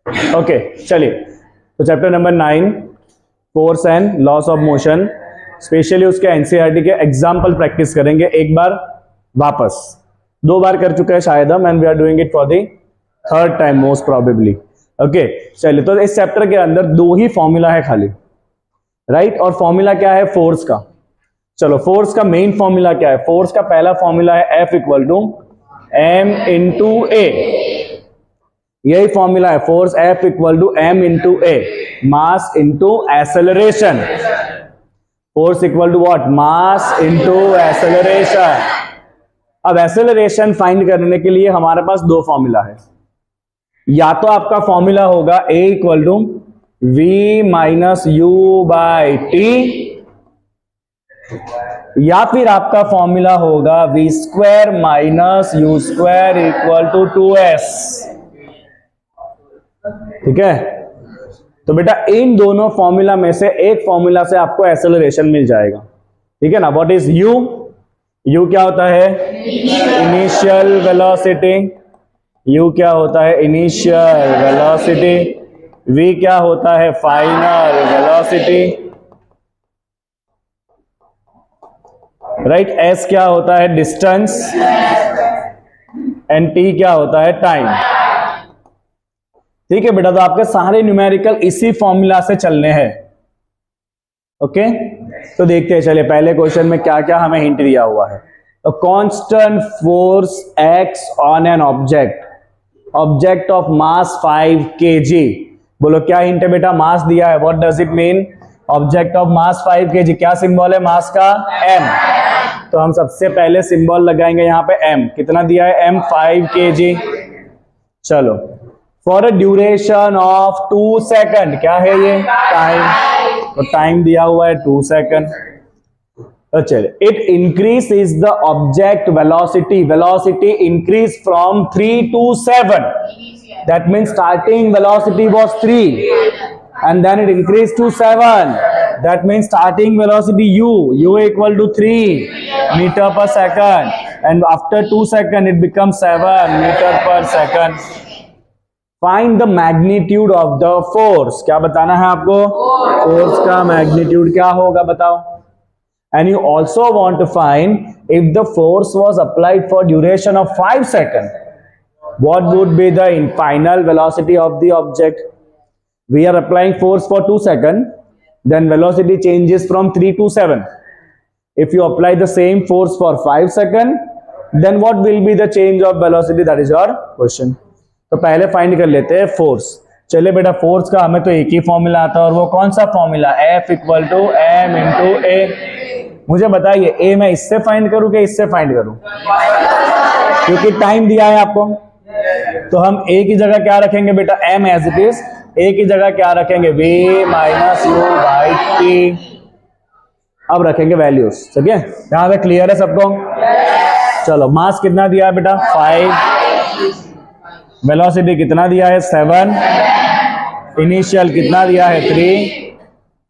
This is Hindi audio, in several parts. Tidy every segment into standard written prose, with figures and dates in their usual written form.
ओके चलिए, तो chapter number 9 force and loss of motion, specially उसके एनसीईआरटी के एग्जाम्पल प्रैक्टिस करेंगे एक बार वापस। 2 बार कर चुके हैं शायद हम, and we are doing it for the third time most probably. Okay चलिए, तो इस चैप्टर के अंदर 2 ही फॉर्मूला है खाली, राइट? और फॉर्मूला क्या है? फोर्स का। चलो, फोर्स का मेन फॉर्मूला क्या है? फोर्स का पहला फॉर्मूला है F equal to M into a. यही फॉर्मूला है, force F equal to M into a, mass into acceleration. Force equal to what? Mass into acceleration. अब एक्सेलरेशन फाइंड करने के लिए हमारे पास 2 फॉर्मूला है। या तो आपका फॉर्मूला होगा A equal to V minus u by t, या फिर आपका फॉर्मूला होगा V square minus u square equal to 2s। ठीक है, तो बेटा इन दोनों फॉर्मूला में से एक फॉर्मूला से आपको एक्सेलरेशन मिल जाएगा। ठीक है ना? What is u? u क्या होता है? Initial velocity. u क्या होता है? Initial velocity. v क्या होता है? Final velocity, right? s क्या होता है? डिस्टेंस। एंड t क्या होता है? टाइम। ठीक है बेटा, तो आपके सारे न्यूमेरिकल इसी फॉर्मूला से चलने हैं। ओके, तो देखते हैं। चलिए, पहले क्वेश्चन में क्या क्या हमें हिंट दिया हुआ है। तो constant force x on an object of mass 5 kg। बोलो क्या हिंट है बेटा? मास दिया है, what does it mean? Object of mass 5 kg। क्या सिंबल है मास का? m। तो हम सबसे पहले सिंबल लगाएंगे यहाँ पे m। कितना दिया है? m 5 kg। चलो, for a duration of 2 second. क्या है ये? टाइम। तो टाइम दिया हुआ है 2 सेकंड। तो चलिए, it increase is the object velocity. Velocity increase from 3 to 7। That means starting velocity was 3 and then it increased to 7. That means starting velocity u equal to 3 meter per second, and after 2 seconds it becomes 7 meter per second. Find the magnitude of the force. क्या बताना है आपको? फोर्स का मैग्नीट्यूड क्या होगा बताओ। And you also want to find if the force was applied for duration of 5 seconds, what would be the final velocity of the object? We are applying force for 2 seconds, then velocity changes from 3 to 7. If you apply the same force for 5 seconds, then what will be the change of velocity? That is your question. तो पहले फाइंड कर लेते हैं फोर्स। चलिए बेटा, फोर्स का हमें तो एक ही फॉर्मूला आता है, और वो कौन सा formula? F equal to M into a. मुझे बताइए, ए मैं इससे फाइंड करूं कि इससे फाइंड करूं? क्योंकि टाइम दिया है आपको, तो हम ए की जगह क्या रखेंगे बेटा? M as it is. A की जगह क्या रखेंगे? V minus u by t. अब रखेंगे वैल्यूज। ठीक है, यहां पे क्लियर है सबको? चलो, मास कितना दिया है बेटा? 5। वेलोसिटी कितना दिया है? 7। इनिशियल कितना दिया है? 3।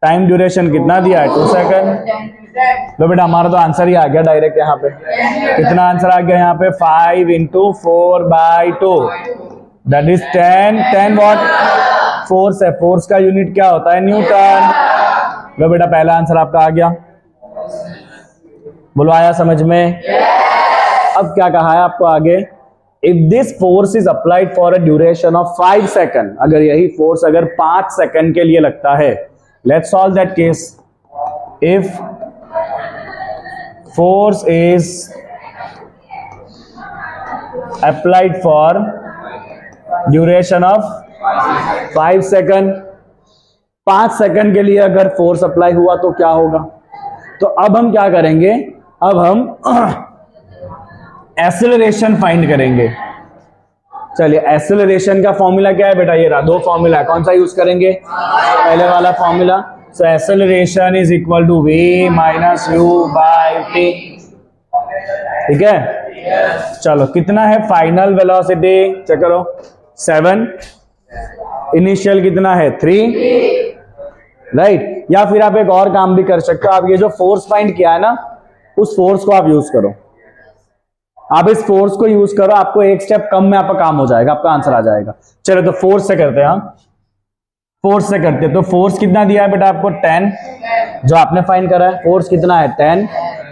टाइम ड्यूरेशन कितना दिया है? 2 सेकंड। लो बेटा, हमारा तो आंसर ही आ गया डायरेक्ट यहाँ पे। कितना आंसर आ गया यहाँ पे? 5 into 4/2, that is 10। 10 what? Force है। फोर्स का यूनिट क्या होता है? न्यूटन। लो बेटा, पहला आंसर आपका आ गया। बोलो, आया समझ में? अब क्या कहा है आपको आगे? If this force is applied for a duration of 5 second, अगर यही फोर्स अगर 5 सेकंड के लिए लगता है, let's solve that case. If force is applied for duration of 5 second, 5 second के लिए अगर फोर्स अप्लाई हुआ तो क्या होगा? तो अब हम क्या करेंगे? अब हम एक्सेलरेशन फाइंड करेंगे। चलिए, एक्सेलरेशन का फॉर्मूला क्या है बेटा? ये रहा, 2 फॉर्मूला है। कौन सा यूज करेंगे? पहले वाला formula. So acceleration is equal to v minus u by t. ठीक है, चलो, कितना है फाइनल वेलोसिटी? चेक करो, 7। इनिशियल कितना है? 3, राइट? या फिर आप एक और काम भी कर सकते हो, आप ये जो फोर्स फाइंड किया है ना, उस फोर्स को आप यूज करो। आप इस फोर्स को यूज करो, आपको एक स्टेप कम में आपका काम हो जाएगा, आपका आंसर आ जाएगा। चलो तो फोर्स से करते हैं हम, फोर्स से करते हैं। तो फोर्स कितना दिया है बेटा आपको 10, जो आपने फाइंड करा है। फोर्स कितना है 10।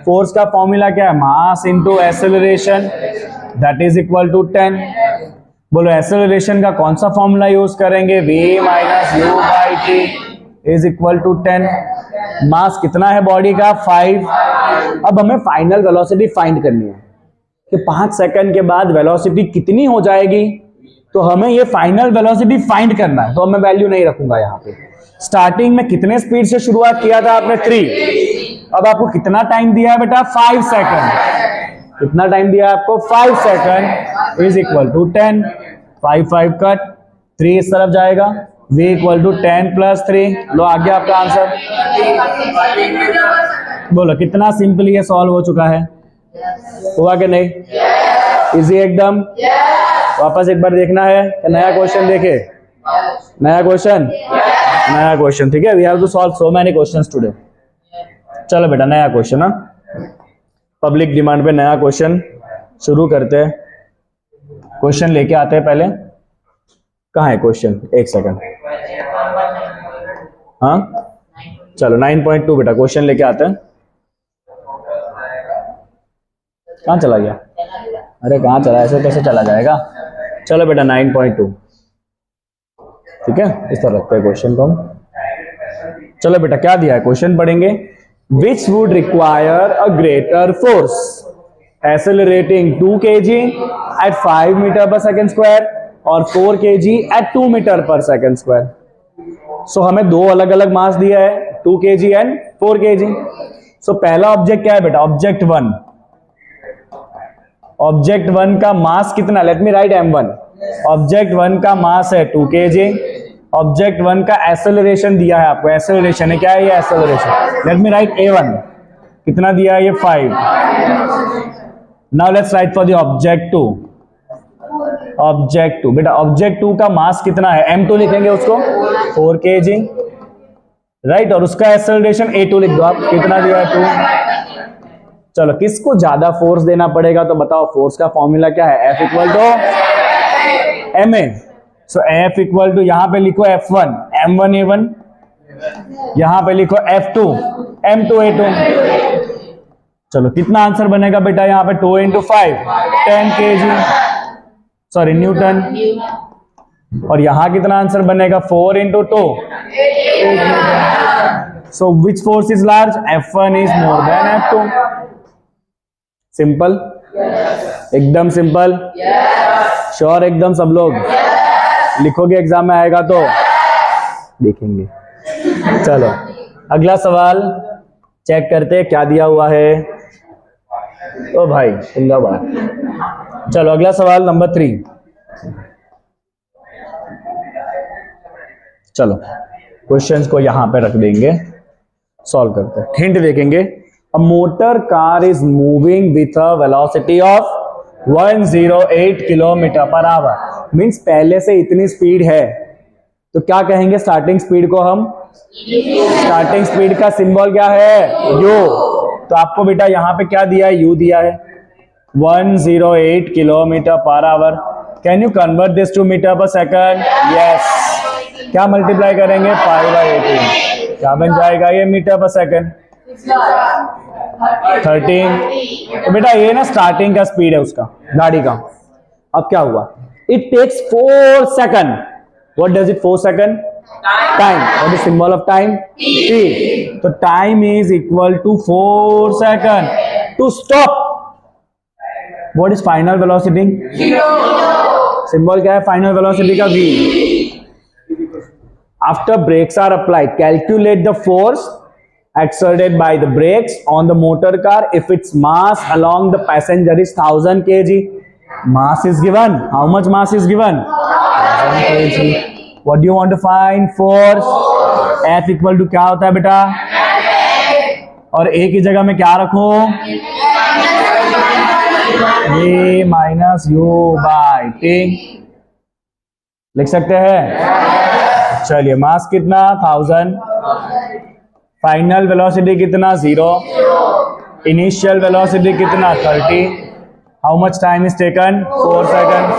फोर्स का फॉर्मूला क्या है, mass into acceleration, that is equal to 10। बोलो एक्सेलरेशन का कौन सा फॉर्मूला यूज करेंगे, v minus u by t is equal to 10। Mass कितना है बॉडी का 5। अब हमें फाइनल वेलोसिटी फाइंड करनी है कि 5 सेकंड के बाद वेलोसिटी कितनी हो जाएगी, तो हमें ये फाइनल वेलोसिटी फाइंड करना है। तो मैं वैल्यू नहीं रखूंगा यहाँ पे। स्टार्टिंग में कितने स्पीड से शुरुआत किया था आपने 3। अब आपको कितना टाइम दिया है बेटा 5 सेकंड। कितना टाइम दिया है आपको 5 second is equal to 10। 5 5 cut, 3 इस तरफ जाएगा, v इक्वल टू 10 प्लस 3। लो आ गया आपका आंसर। बोलो कितना सिंपली ये सॉल्व हो चुका है, हुआ कि नहीं? इजी एकदम। वापस एक बार देखना है कि नया क्वेश्चन देखे, नया क्वेश्चन, नया क्वेश्चन, ठीक है। We have to solve so many questions today. चलो बेटा नया क्वेश्चन, पब्लिक डिमांड पे नया क्वेश्चन शुरू करते हैं। क्वेश्चन लेके आते हैं पहले। कहाँ है क्वेश्चन, एक सेकंड। हाँ चलो 9.2 बेटा क्वेश्चन लेके आते हैं। कहाँ चला गया, अरे कहाँ चला, ऐसे कैसे चला जाएगा। चलो बेटा 9.2, ठीक है, इस तरह रखते हैं क्वेश्चन को हम। चलो बेटा क्या दिया है, क्वेश्चन पढ़ेंगे। Which would require a greater force accelerating 2 kg at 5 metre पर सेकेंड स्क्वायर और 4 kg at 2 मीटर पर सेकेंड स्क्वायर। सो हमें दो अलग अलग मास दिया है, 2 kg एंड 4 kg। सो पहला ऑब्जेक्ट क्या है बेटा, ऑब्जेक्ट 1। ऑब्जेक्ट 1 का मास कितना, let me right m1। Object 1 का मास है 2 kg। ऑब्जेक्ट 1 का एक्सेलरेशन दिया है आपको, एक्सेलरेशन है, क्या है ये acceleration. Let me right a1, कितना दिया है ये 5। Now let's write for the object 2। Object 2 बेटा, ऑब्जेक्ट 2 का मास कितना है, m2 लिखेंगे उसको, 4 kg, राइट। और उसका एक्सेलरेशन a2 लिख दो आप, कितना दिया है 2। चलो किसको ज्यादा फोर्स देना पड़ेगा, तो बताओ। फोर्स का फॉर्मूला क्या है, F equal to ma। So F equal to, यहां पे लिखो F1 m1 a1, यहां पे लिखो F2 m2 a2। चलो कितना आंसर बनेगा बेटा यहाँ पे, 2 into 5 10 kg, सॉरी न्यूटन। और यहां कितना आंसर बनेगा, 4 into 2 8 Newton. So which force is large, F1 is more than F2। Simple, एकदम सिंपल, श्योर एकदम। सब लोग लिखोगे, एग्जाम में आएगा तो देखेंगे। चलो अगला सवाल चेक करते हैं क्या दिया हुआ है। ओ भाई जिंदाबाद। चलो अगला सवाल नंबर 3। चलो क्वेश्चंस को यहां पे रख देंगे, सॉल्व करते हैं। हिंट देखेंगे, a motor car is moving with a velocity of 108 kilometre पर आवर। मीन्स पहले से इतनी स्पीड है, तो क्या कहेंगे स्टार्टिंग स्पीड को हम, स्टार्टिंग स्पीड का सिंबल क्या है, u। तो आपको बेटा यहाँ पे क्या दिया है, u दिया है, 108 किलोमीटर पर hour. Can you convert this to metre पर सेकंड, यस। क्या मल्टीप्लाई करेंगे, 5/18, क्या बन जाएगा ये मीटर पर सेकंड, 13। तो बेटा ये ना स्टार्टिंग का स्पीड है उसका, गाड़ी का। अब क्या हुआ, it takes 4 second. What does it 4 second, time. What is symbol of time, t। तो time is equal to 4 second to stop. What is final velocity, symbol क्या है फाइनल वेलोसिटी का, v। After brakes are applied, calculate the force exerted by the brakes on the motor car if its mass along the passenger is 1000 kg. Mass is given. How much mass is given, 1000 kg. What do you want to find, force? F equal to क्या होता है बेटा, और A की जगह में क्या रखो, A minus u by t लिख सकते हैं। चलिए मास कितना 1000, फाइनल वेलोसिटी कितना 0, इनिशियल वेलोसिटी कितना 30, How much time is taken? 4 seconds.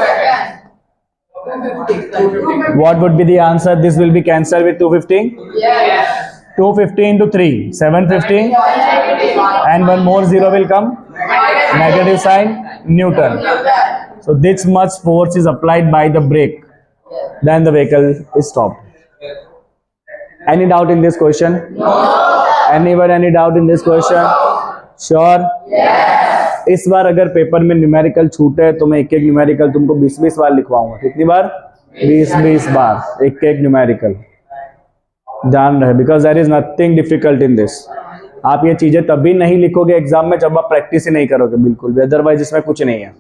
What would be the answer? This will be cancelled with 250. Yes. 250 into 3, 750. And one more zero will come. Negative sign, Newton. So this much force is applied by the brake. Then the vehicle is stopped. Any doubt in this question? No. Anyone any doubt in this question? Sure? Yes. इस बार अगर पेपर में न्यूमेरिकल छूटे तो मैं एक एक न्यूमेरिकल तुमको 20-20 बार लिखवाऊंगा। कितनी बार? 20-20 बार एक एक न्यूमेरिकल। ध्यान रहे, because there is nothing difficult in this. आप ये चीजें तभी नहीं लिखोगे एग्जाम में जब आप प्रैक्टिस ही नहीं करोगे बिल्कुल भी, अदरवाइज इसमें कुछ नहीं है।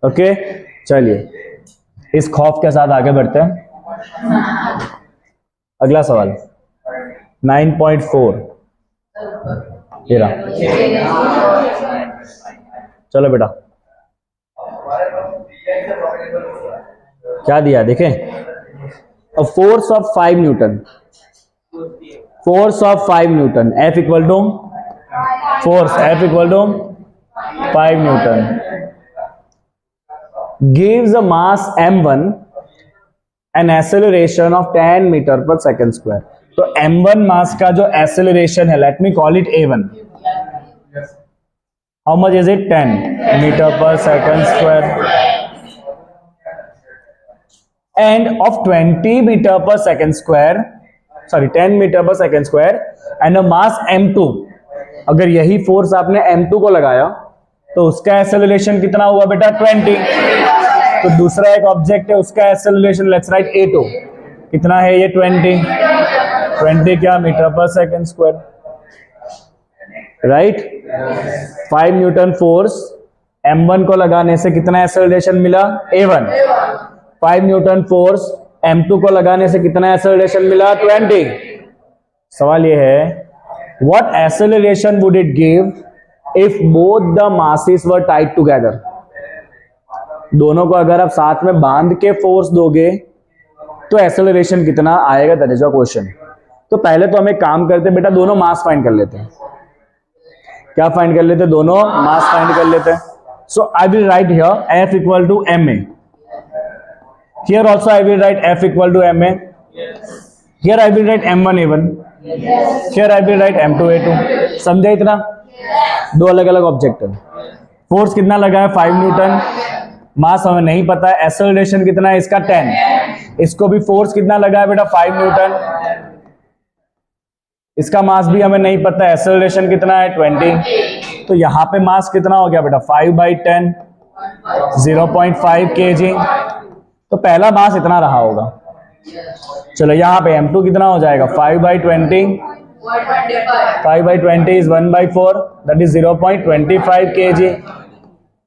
ओके, चलिए इस खौफ के साथ आगे बढ़ते हैं। अगला सवाल 9.4 चलो बेटा, क्या दिया देखें। A force of 5 newton, force of 5 newton, F equal to force F equal to 5 newton gives a mass m1 an acceleration of 10 metre पर सेकेंड स्क्वायर। तो m1 मास का जो एक्सेलरेशन है, let me call it a1, how much is it? 10 metre पर second square, and of 20 metre पर सेकेंड स्क्वायर, सॉरी 10 मीटर पर second square, and a mass m2। अगर यही फोर्स आपने m2 को लगाया तो उसका एक्सेलरेशन कितना हुआ बेटा? 20। तो दूसरा एक ऑब्जेक्ट है, उसका एक्सेलरेशन लेट्स राइट a2 कितना है? ये 20 क्या मीटर पर second square, right. 5 newton force m1 को लगाने से कितना एक्सेलरेशन मिला? a1। 5 न्यूटन फोर्स m2 को लगाने से कितना एक्सेलरेशन मिला? 20। सवाल ये है, what acceleration would it give if both the masses were tied together? दोनों को अगर आप साथ में बांध के फोर्स दोगे तो एक्सेलरेशन कितना आएगा? That is a question. तो पहले तो हम एक काम करते हैं बेटा, दोनों मास फाइंड कर लेते हैं। क्या फाइंड कर लेते हैं? दोनों मास फाइंड कर लेते हैं। So I will write here F equal to ma। Here also I will write F equal to ma. Here I will write m1 a1. Here I will write m2 a2. समझे इतना? दो अलग अलग ऑब्जेक्ट है। फोर्स कितना लगा है? 5 न्यूटन। मास हमें नहीं पता है, एक्सेलरेशन कितना है इसका? 10। इसको भी फोर्स कितना लगा है बेटा? 5 न्यूटन। इसका मास भी हमें नहीं पता, एक्सेलरेशन कितना है? 20। तो यहां पे मास कितना हो गया बेटा? 5/10, 0.5 kg। तो पहला मास इतना रहा होगा। चलो यहाँ पे m2 कितना हो जाएगा? 5/20, 5/20 इज 1/4, दैट इज 0.25 kg।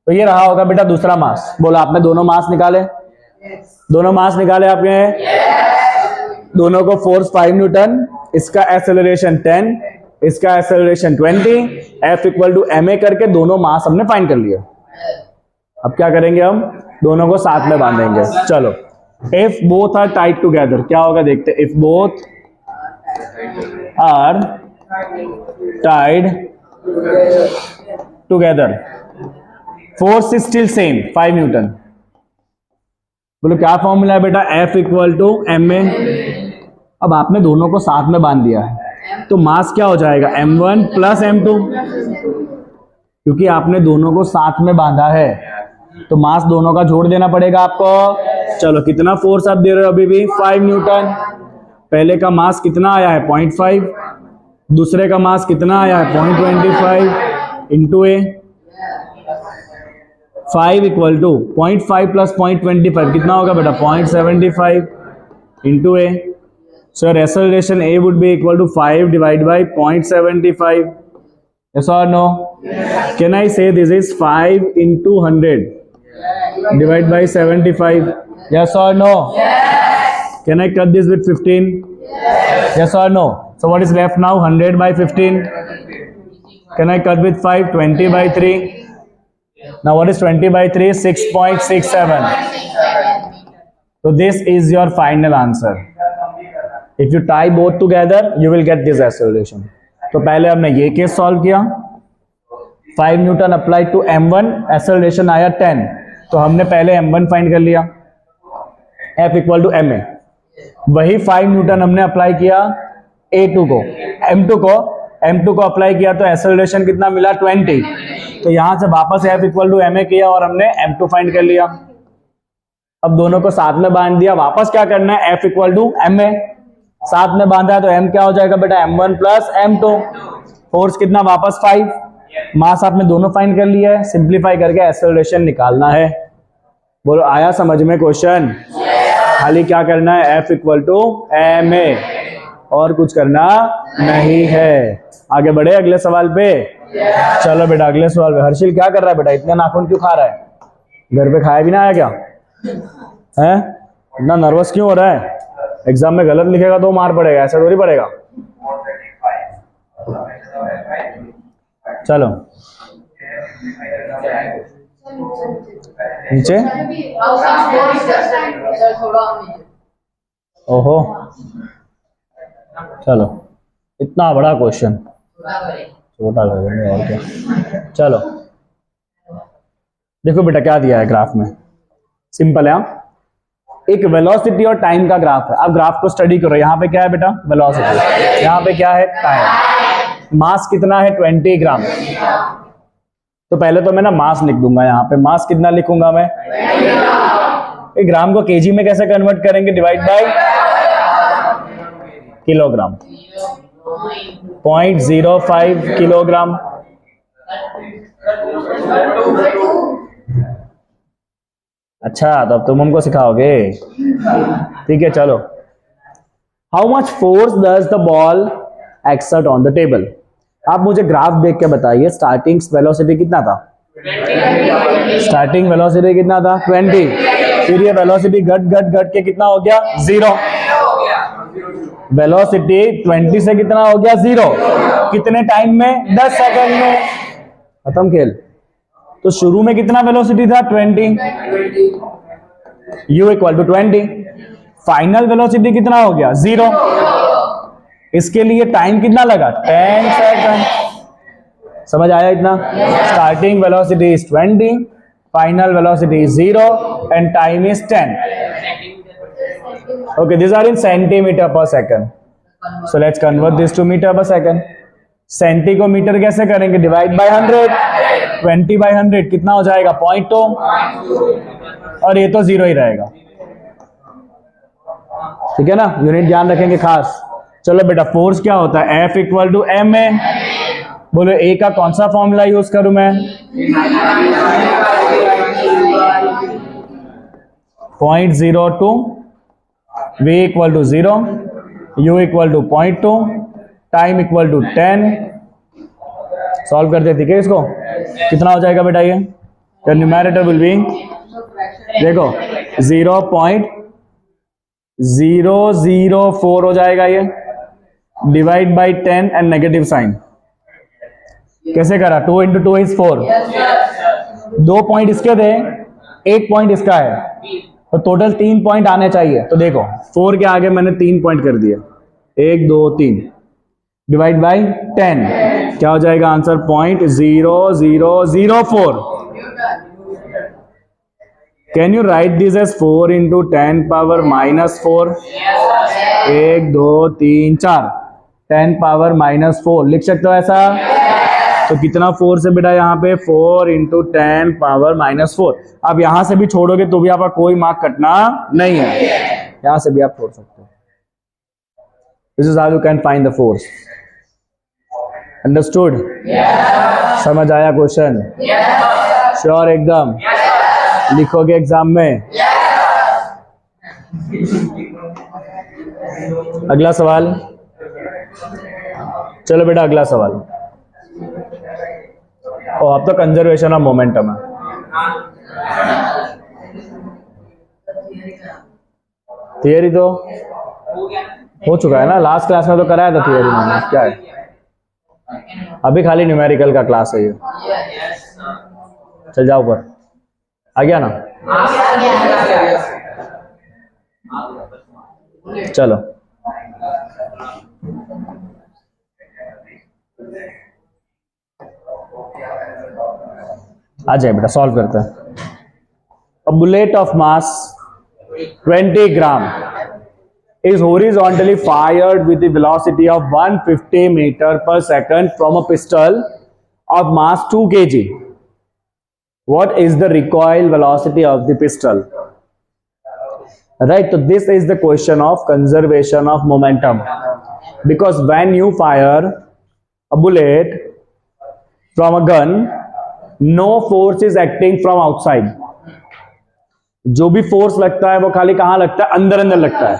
तो ये रहा होगा बेटा दूसरा मास। बोलो, आपने दोनों मास निकाले? दोनों मास निकाले आपने? दोनों को फोर्स 5 न्यूटन, इसका एक्सेलरेशन 10, इसका acceleration 20, F equal to ma करके दोनों मास हमने फाइंड कर लिया। अब क्या करेंगे? हम दोनों को साथ में बांधेंगे। चलो, if both are tied together, क्या होगा देखते हैं। If both are tied together, force is still same 5 newton. बोलो क्या फॉर्मूला है बेटा? F equal to ma। अब आपने दोनों को साथ में बांध दिया है तो मास क्या हो जाएगा? m1 प्लस m2, क्योंकि आपने दोनों को साथ में बांधा है तो मास दोनों का जोड़ देना पड़ेगा आपको। चलो, कितना फोर्स आप दे रहे हो? अभी भी 5 न्यूटन। पहले का मास कितना आया है? 0.5। दूसरे का मास कितना आया है? 0.25 into a। 5 equal to 0.5 plus 0.25 कितना होगा बेटा? 0.75 into a। So acceleration a would be equal to 5 divide by 0.75। yes or no? Can I say this is 5 into 100 divided by 75? Yes or no? Yes. Can I cut this with 15? Yes. Yes or no? So what is left now? 100 by 15. Can I cut with 5? 20 by 3. Now what is 20 by 3? 6.67. So this is your final answer. If you tie both together, you will get this acceleration. तो पहले हमने ये केस सॉल्व किया, 5 Newton applied to m1, acceleration आया 10। तो हमने पहले m1 फाइंड कर लिया, F इक्वल टू ma। वही 5 न्यूटन हमने अप्लाई किया a2 को, m2 को अप्लाई किया तो एक्सेलरेशन कितना मिला 20। तो यहां से वापस F इक्वल टू ma किया और हमने m2 फाइंड कर लिया। अब दोनों को साथ में बांध दिया, वापस क्या करना है, F इक्वल टू ma साथ में बांधा है तो m क्या हो जाएगा बेटा, m1 प्लस m2। फोर्स कितना वापस 5, मास आपने दोनों फाइंड कर लिया है, सिंप्लीफाई करके एक्सेलरेशन निकालना है। बोलो आया समझ में क्वेश्चन? खाली क्या करना है, F इक्वल टू ma, और कुछ करना नहीं है। आगे बढ़े अगले सवाल पे। चलो बेटा अगले सवाल पे। हर्षिल क्या कर रहा है बेटा, इतने नाखून क्यों खा रहा है? घर पे खाया भी ना आया क्या है? इतना नर्वस क्यों हो रहा है? एग्जाम में गलत लिखेगा तो मार पड़ेगा, ऐसा थोड़ी पड़ेगा। चलो नीचे। ओहो चलो, इतना बड़ा क्वेश्चन छोटा कर देंगे और क्या। चलो देखो बेटा क्या दिया है ग्राफ में, सिंपल है। एक वेलोसिटी और टाइम का ग्राफ है। आप ग्राफ को स्टडी करो। यहाँ पे क्या है बेटा, वेलोसिटी, यहाँ पे क्या है, टाइम। मास कितना है, 20 ग्राम। तो पहले तो मैं ना मास लिख दूंगा, यहाँ पे मास कितना लिखूंगा मैं, एक ग्राम को केजी में कैसे कन्वर्ट करेंगे, डिवाइड बाय किलोग्राम, 0.05 किलोग्राम। अच्छा तो अब तुम हमको सिखाओगे, ठीक है। चलो, how much force does the ball exert on the table. आप मुझे ग्राफ देख के बताइए, स्टार्टिंग वेलोसिटी कितना था, स्टार्टिंग वेलोसिटी कितना था 20, फिर ये वेलोसिटी घट के कितना हो गया 0। वेलोसिटी 20 से कितना हो गया 0, कितने टाइम में, 10 सेकंड में, खत्म खेल। तो शुरू में कितना वेलोसिटी था 20, u equal to 20। Final velocity कितना हो गया 0। इसके लिए टाइम कितना लगा 10 सेकंड। समझ आया इतना? Starting velocity is 20, final velocity is 0 and time is 10। Okay, this are in centimetre per second. So let's convert this to metre पर सेकंड। सेंटी को मीटर कैसे करेंगे, डिवाइड बाय 100। 20 बाय 100 कितना हो जाएगा 0.2, और ये तो 0 ही रहेगा, ठीक है ना। यूनिट ध्यान रखेंगे खास। चलो बेटा, फोर्स क्या होता है, F इक्वल टू ma। बोलो A का कौन सा फॉर्मूला यूज करूं मैं, 0.02, V equal to 0, U equal to 0.2, time equal to 10। Solve कर दे, ठीक है। इसको कितना हो जाएगा बेटा, ये द न्यूमरेटर विल बी, देखो 0.004 हो जाएगा ये, divide by 10 and negative sign. कैसे करा, 2 इंटू 2 इज 4। 2 पॉइंट इसके थे, 1 पॉइंट इसका है, तो टोटल 3 पॉइंट आने चाहिए। तो देखो 4 के आगे मैंने 3 पॉइंट कर दिया, 1 2 3, डिवाइड बाई 10, क्या हो जाएगा answer 0.0004। Can you write this as 4 into 10 power minus 4, 1 2 3 4, 10 power minus 4 लिख सकते हो ऐसा। तो कितना 4 से बेटा, यहाँ पे 4 इंटू 10 पावर माइनस 4। अब यहां से भी छोड़ोगे तो भी आपका कोई मार्क कटना नहीं है, यहां से भी आप छोड़ सकते हो। This is how you can find the force. Understood? समझ आया क्वेश्चन? श्योर एकदम? लिखोगे एग्जाम में? अगला सवाल। चलो बेटा अगला सवाल। ओ, अब तो कंजर्वेशन ऑफ मोमेंटम है। थियरी तो हो चुका है ना, लास्ट क्लास में तो कराया था थियरी मैंने। क्या है, अभी खाली न्यूमेरिकल का क्लास है ये। चल जाओ ऊपर, आ गया ना? चलो आ जाए बेटा, सॉल्व करते हैं। A bullet of mass 20 gram is horizontally fired with the velocity of 150 meter per second from a pistol of mass 2 kg. What is the recoil velocity of the pistol? Right, so this is the question of conservation of momentum, because when you fire a bullet from a gun, no force is acting from outside. जो भी फोर्स लगता है वो खाली कहां लगता है? अंदर अंदर लगता है।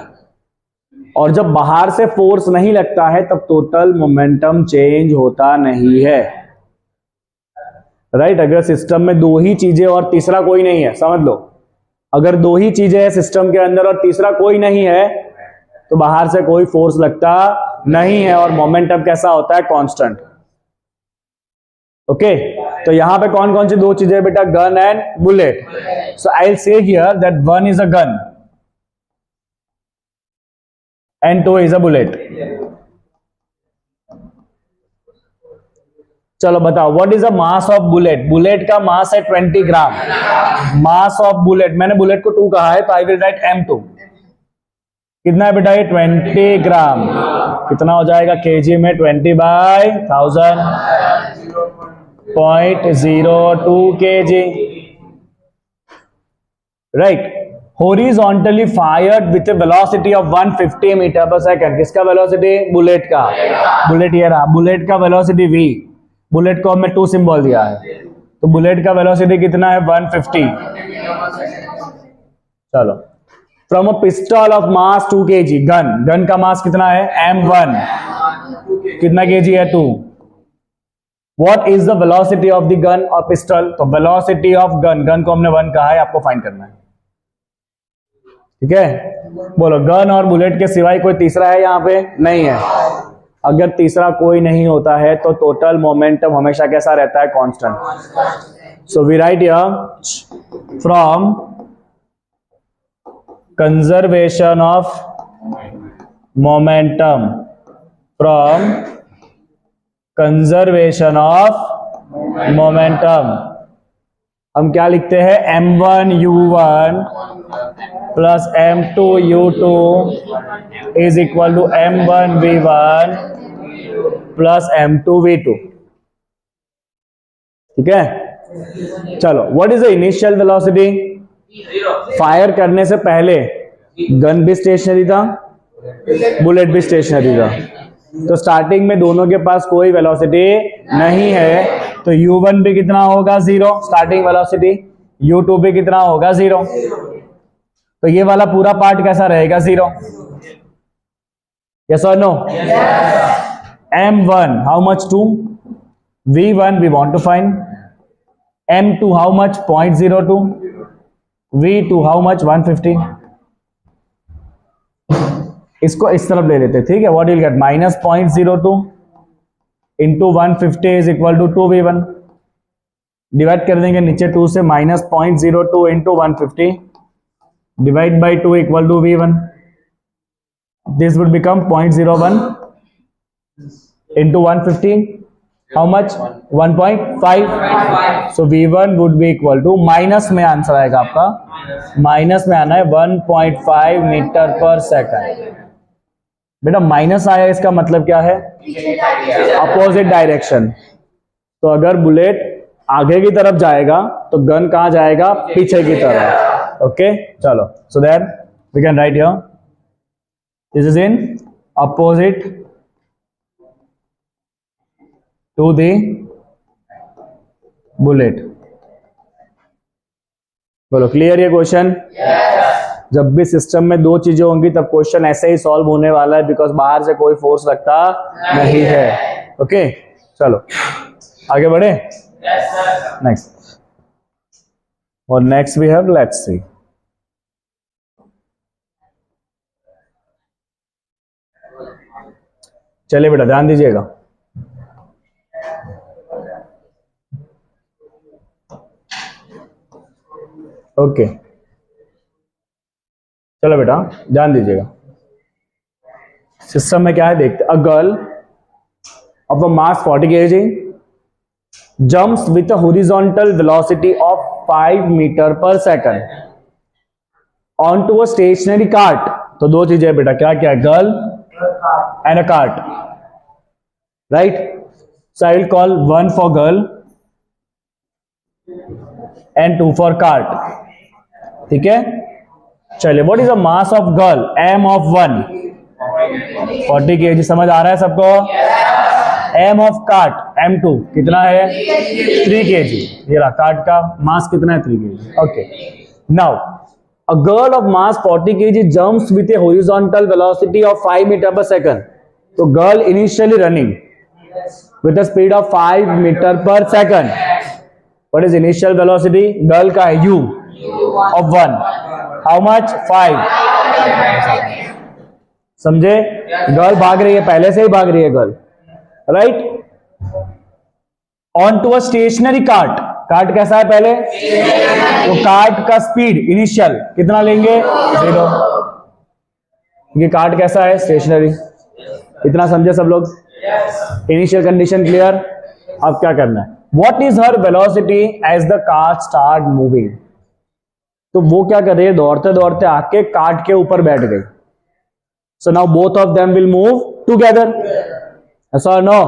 और जब बाहर से फोर्स नहीं लगता है तब टोटल मोमेंटम चेंज होता नहीं है। राइट, अगर सिस्टम में दो ही चीजें और तीसरा कोई नहीं है, समझ लो, अगर दो ही चीजें हैं सिस्टम के अंदर और तीसरा कोई नहीं है तो बाहर से कोई फोर्स लगता नहीं है और मोमेंटम कैसा होता है? कांस्टेंट। ओके, तो यहां पे कौन कौन सी दो चीजें बेटा? Gun and bullet. So I will say here that one is a gun and two is a bullet. चलो बताओ, what is the mass of bullet? Bullet का मास है 20 ग्राम। मास ऑफ बुलेट, मैंने बुलेट को 2 कहा है तो आई विल राइट m2। कितना है बेटा? ये 20 ग्राम। कितना हो जाएगा केजी में? 20/1000, 0.02 kg। Right, horizontally fired with velocity of 150 metre पर सेकंड। किसका वेलोसिटी? बुलेट का। बुलेट ये रहा, बुलेट का वेलोसिटी v। बुलेट को हमने 2 सिंबल दिया है, तो बुलेट का वेलोसिटी कितना है? 150। चलो, from a pistol of mass 2 kg। Gun का मास कितना है? m1। कितना kg है? 2। What is the velocity of the gun और पिस्टल? तो velocity of गन को हमने 1 कहा है, आपको फाइंड करना है। ठीक है, बोलो, गन और बुलेट के सिवाय कोई तीसरा है यहाँ पे? नहीं है। अगर तीसरा कोई नहीं होता है तो टोटल मोमेंटम हमेशा कैसा रहता है? Constant. So we write here, from conservation of momentum, from conservation of momentum हम क्या लिखते हैं? m1u1 plus m2u2 is equal to m1v1 plus m2v2। ठीक है, चलो, what is the initial velocity? Fire करने से पहले गन भी स्टेशनरी था, बुलेट भी स्टेशनरी था, तो स्टार्टिंग में दोनों के पास कोई वेलोसिटी नहीं है, तो u1 भी कितना होगा? 0 स्टार्टिंग वेलोसिटी। u2 भी कितना होगा? 0। तो ये वाला पूरा पार्ट कैसा रहेगा? 0। यस और no? m1 how much? 2। v1 we want to find. m2 how much? 0.02। v2 how much? 150। इसको इस तरफ ले लेते, ठीक है। What will get? -0.02 into 150 is equal to 2v1। Divide कर देंगे नीचे 2 से, -0.02 into 150 divide by 2 equal to v1। This would become 0.01 into 150 how much? 1.5। So v1 would be equal to, minus में आंसर आएगा आपका, माइनस में आना है 1.5 मीटर पर सेकंड। बेटा माइनस आया, इसका मतलब क्या है? Opposite direction. तो अगर बुलेट आगे की तरफ जाएगा तो गन कहां जाएगा? पीछे की तरफ। ओके, चलो, so then we can write here, this is in opposite to the bullet. बोलो, क्लियर ये क्वेश्चन? जब भी सिस्टम में दो चीजें होंगी तब क्वेश्चन ऐसे ही सॉल्व होने वाला है, बिकॉज बाहर से कोई फोर्स लगता नहीं है। ओके, चलो आगे बढ़े। नेक्स्ट, और next we have, let's see, चलिए बेटा ध्यान दीजिएगा। ओके, चलो बेटा ध्यान दीजिएगा। सिस्टम में क्या है देखते। A girl of a mass 40 kg jumps with a horizontal velocity of 5 metre पर second onto a stationary cart. तो दो चीजें बेटा, क्या क्या है, girl and a cart, right. So I will call 1 for girl and 2 for cart. ठीक है, चलिए. What is the mass of girl? m of 1 40 kg. समझ आ रहा है सबको? m ऑफ कार्ट m2 कितना है? 3 kg. ये रहा कार्ट का मास कितना है? 3 kg. Okay, now a girl of mass 40 kg jumps with a horizontal velocity of 5 meter per second. तो girl initially running with a speed of 5 meter per second. What is initial velocity? girl का है u of 1. How much? 5. समझे? गर्ल भाग रही है, पहले से ही भाग रही है girl, right. Onto a stationary cart. Cart कैसा है पहले? तो कार्ट का स्पीड इनिशियल कितना लेंगे? 0. ये कार्ट कैसा है? स्टेशनरी. इतना समझे सब लोग? Initial condition clear. अब क्या करना है? What is her velocity as the cart start moving? तो वो क्या कर रही है? दौड़ते दौड़ते आके कार्ट के ऊपर बैठ गई. So now both of them will move together. ऐसा नो?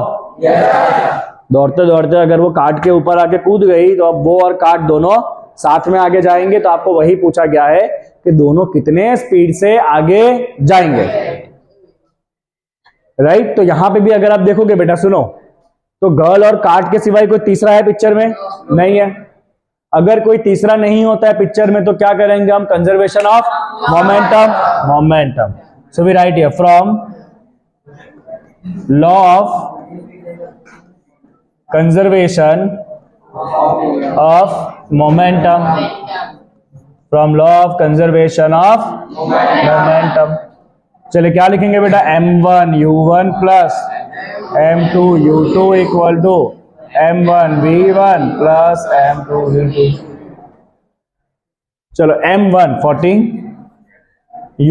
दौड़ते दौड़ते अगर वो कार्ट के ऊपर आके कूद गई तो अब वो और कार्ट दोनों साथ में आगे जाएंगे. तो आपको वही पूछा गया है कि दोनों कितने स्पीड से आगे जाएंगे, राइट. तो यहां पे भी अगर आप देखोगे बेटा, सुनो, तो गर्ल और कार्ट के सिवाय कोई तीसरा है पिक्चर में? नहीं है. अगर कोई तीसरा नहीं होता है पिक्चर में तो क्या करेंगे हम? Conservation of momentum. So we write here from law of conservation of momentum. From law of conservation of momentum. चलिए क्या लिखेंगे बेटा? m1 u1 plus m2 u2 equal to m1 v1 plus m2 v2. चलो, m1 40,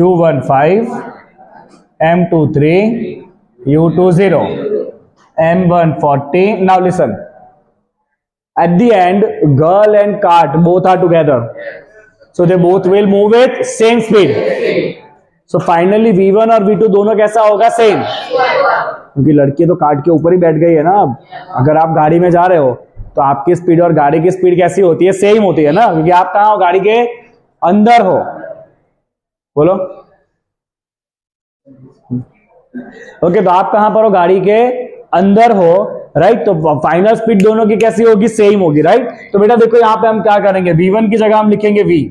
u1 5, m2 3, u2 0. m1 40. Now listen, at the end girl and cart both are together, so they both will move with same speed. So finally v1 और v2 दोनों कैसा होगा? सेम. क्योंकि लड़की तो कार्ट के ऊपर ही बैठ गई है ना. अब अगर आप गाड़ी में जा रहे हो तो आपकी स्पीड और गाड़ी की स्पीड कैसी होती है? सेम होती है ना, क्योंकि आप कहां हो? गाड़ी के अंदर हो. बोलो. ओके, तो आप कहां पर हो? गाड़ी के अंदर हो, राइट. तो फाइनल स्पीड दोनों की कैसी होगी? सेम होगी, राइट. तो बेटा देखो यहां पे हम क्या करेंगे? v1 की जगह हम लिखेंगे v.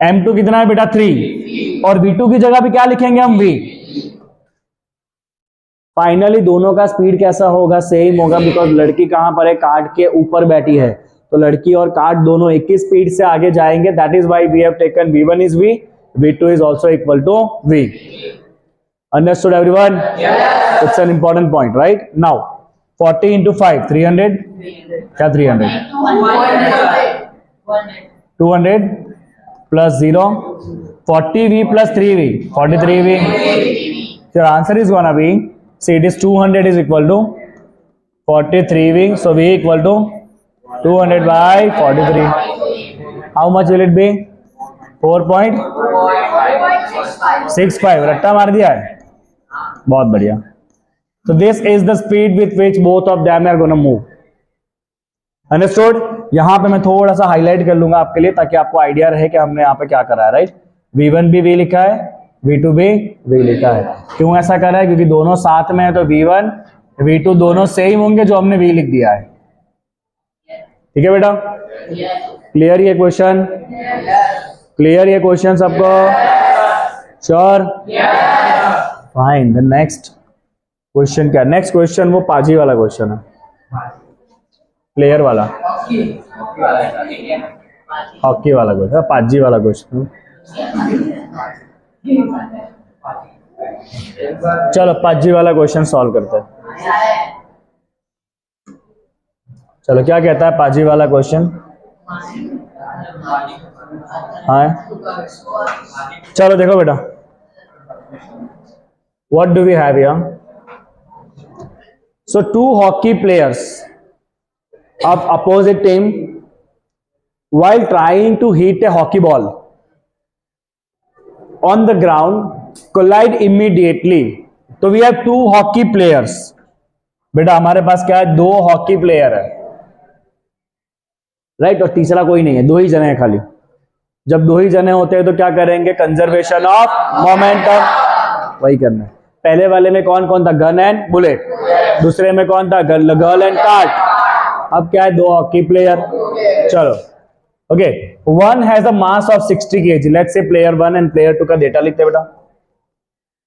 m2 कितना है बेटा? 3. और v2 की जगह भी क्या लिखेंगे हम? v. फाइनली दोनों का स्पीड कैसा होगा? सेम होगा, बिकॉज लड़की कहां पर है? कार्ट के ऊपर बैठी है. तो लड़की और कार्ट दोनों एक ही स्पीड से आगे जाएंगे. That is why we have taken v1 is v, v2 is also equal to v. Understood everyone? Yes. It's an important point, right? Now 40 into 5 300. क्या 300? 200 plus 0 40v plus 3v 43v. Your answer is gonna be, see, it is 200 is equal to 43v, so v equal to 200 by 43. How much will it be? 4.65. रट्टा मार दिया है, बहुत बढ़िया. तो this is the speed with which both of them are gonna move. Understood? यहां पे मैं थोड़ा सा हाईलाइट कर लूंगा आपके लिए ताकि आपको आइडिया रहे कि हमने यहाँ पे क्या करा है, राइट. v1 भी v लिखा है, v2 भी v लिखा है. क्यों ऐसा करा है? क्योंकि दोनों साथ में है, तो v1 v2 दोनों सेम होंगे जो हमने v लिख दिया है. ठीक है बेटा? क्लियर ये क्वेश्चन? क्लियर ये क्वेश्चन सबको? Sure? Fine. The next question क्या? नेक्स्ट क्वेश्चन वो पाजी वाला क्वेश्चन है, प्लेयर वाला, हॉकी वाला क्वेश्चन, पाजी वाला क्वेश्चन. चलो पाजी वाला क्वेश्चन सॉल्व करते हैं. चलो, क्या कहता है पाजी वाला क्वेश्चन? हाँ, चलो देखो बेटा, what do we have here? So two hockey players of opposite team, while trying to hit a hockey ball on the ground, collide immediately. तो we have two hockey players. बेटा हमारे पास क्या है, दो हॉकी प्लेयर है, राइट, और तीसरा कोई नहीं है, दो ही जने हैं खाली। जब दो ही जने होते हैं तो क्या करेंगे, कंजर्वेशन ऑफ मोमेंटम, वही करना है। पहले वाले में कौन कौन था, गन एंड बुलेट, दूसरे में कौन था, गर्ल एंड कार्ट। अब क्या है, दो हॉकी प्लेयर। चलो okay, one has a mass of 60 kg, let's say player 1 and player 2 का डेटा लिखते बेटा।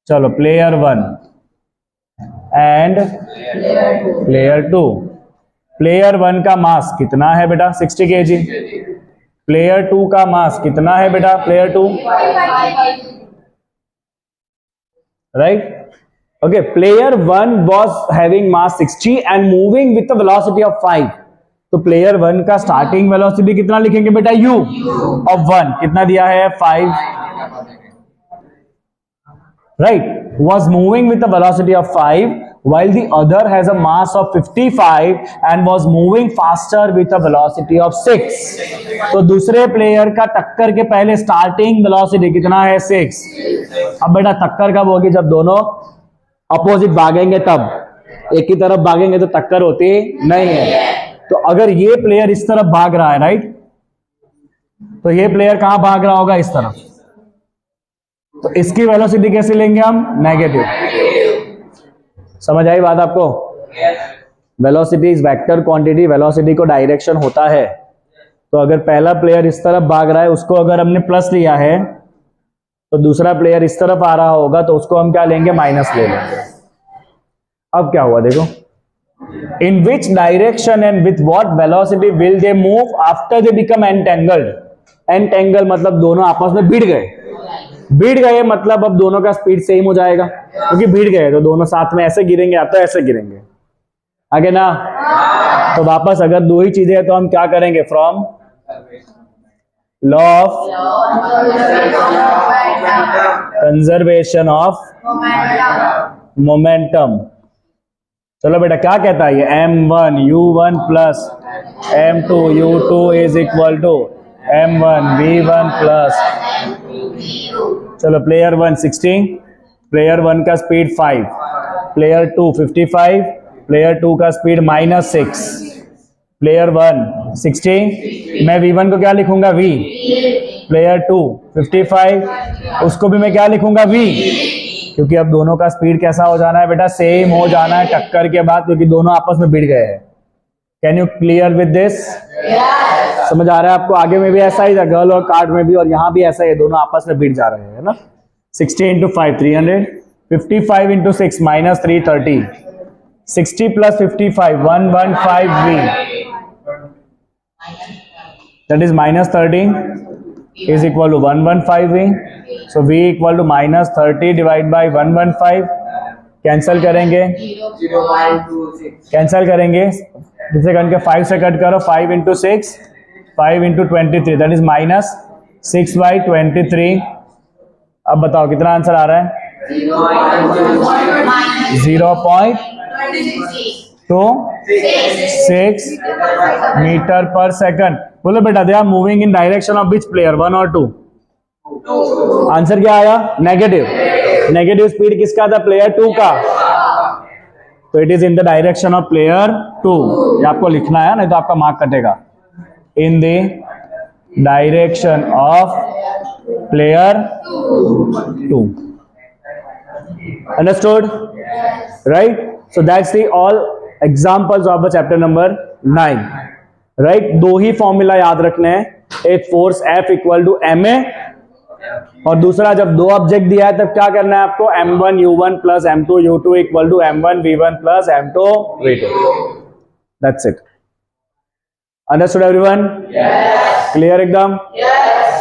चलो प्लेयर 1 एंड प्लेयर 2। प्लेयर 1 का मास कितना है बेटा, 60 kg। प्लेयर 2 का मास कितना है बेटा, player 2, right. Okay, player 1 was having mass 60 and moving with a velocity of 5। तो प्लेयर 1 का स्टार्टिंग वेलोसिटी कितना लिखेंगे बेटा, u of 1 कितना दिया है, 5, right, was moving with a velocity of 5 while the other has a mass of 55 and was moving faster with a velocity of 6। तो दूसरे प्लेयर का टक्कर के पहले स्टार्टिंग वेलोसिटी कितना है, 6। अब बेटा टक्कर कब होगी, जब दोनों अपोजिट भागेंगे, तब एक ही तरफ भागेंगे तो टक्कर होती नहीं है। तो अगर ये प्लेयर इस तरफ भाग रहा है, राइट, तो ये प्लेयर कहां भाग रहा होगा, इस तरफ, तो इसकी वेलोसिटी कैसे लेंगे हम, नेगेटिव। समझ आई बात आपको? Velocity is vector quantity, velocity को डायरेक्शन होता है। तो अगर पहला प्लेयर इस तरफ भाग रहा है, उसको अगर हमने प्लस लिया है, तो दूसरा प्लेयर इस तरफ आ रहा होगा तो उसको हम क्या लेंगे, माइनस ले लेंगे। अब क्या हुआ देखो, in which direction and with what velocity will they move after they become entangled. Entangle मतलब दोनों आपस में भिड़ गए, भिड़ गए मतलब अब दोनों का स्पीड सेम हो जाएगा, क्योंकि भिड़ गए तो दोनों साथ में ऐसे गिरेंगे या तो ऐसे गिरेंगे, आगे ना। तो वापस अगर दो ही चीजें हैं तो हम क्या करेंगे, from law of conservation of momentum. चलो बेटा क्या कहता है ये, m1 u1 plus m2 u2 is equal to m1 v1 plus. चलो प्लेयर 1 16, प्लेयर 1 का स्पीड 5, प्लेयर 2 55, प्लेयर 2 का स्पीड -6। प्लेयर 1 60, मैं v1 को क्या लिखूंगा, v। प्लेयर 2 55, उसको भी मैं क्या लिखूंगा, v, क्योंकि अब दोनों का स्पीड कैसा हो जाना है बेटा, सेम हो जाना है टक्कर के बाद, क्योंकि दोनों आपस में भिड़ गए हैं। Can you clear with this? समझ आ रहा है आपको? आगे में भी ऐसा ही था, गर्ल और कार्ड में भी, और यहां भी ऐसा ही, दोनों आपस में भिड़ जा रहे हैं, है ना। 60 × 5 300, 55 × 6 -3 30, 60 + 55 115v, that is -13 is equal to 115v। so v equal to -30 divided by 115। Cancel करेंगे, कैंसल करेंगे, दूसरे गन के 5 से कट करो, 5 × 6 5 × 23, that is -6/23। अब बताओ कितना आंसर आ रहा है, 0.26 मीटर पर सेकंड। बोलो बेटा, they are moving in direction of which player, 1 और 2? आंसर क्या आया, नेगेटिव। नेगेटिव स्पीड किसका था, प्लेयर 2 का, तो it is in the direction of player 2। ये आपको लिखना है, नहीं तो आपका मार्क कटेगा। In the direction of player 2। Understood, right? So that's the all examples of the chapter number 9, right? दो ही फॉर्मूला याद रखने हैं, एक force F equal to ma, और दूसरा जब दो ऑब्जेक्ट दिया है तब क्या करना है आपको, m1 u1 plus m2 u2 equal to m1 v1 plus m2 v2। That's it. Understood everyone? Clear एकदम?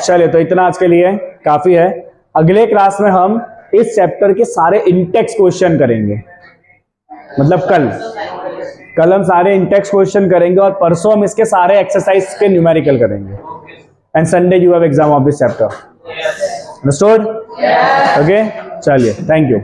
चलिए, तो इतना आज के लिए काफी है। अगले क्लास में हम इस चैप्टर के सारे इंटेक्स क्वेश्चन करेंगे, मतलब कल हम सारे इंटेक्स क्वेश्चन करेंगे, और परसों हम इसके सारे एक्सरसाइज के न्यूमेरिकल करेंगे। And Sunday you have exam of this chapter. Understood? Okay, चलिए, थैंक यू।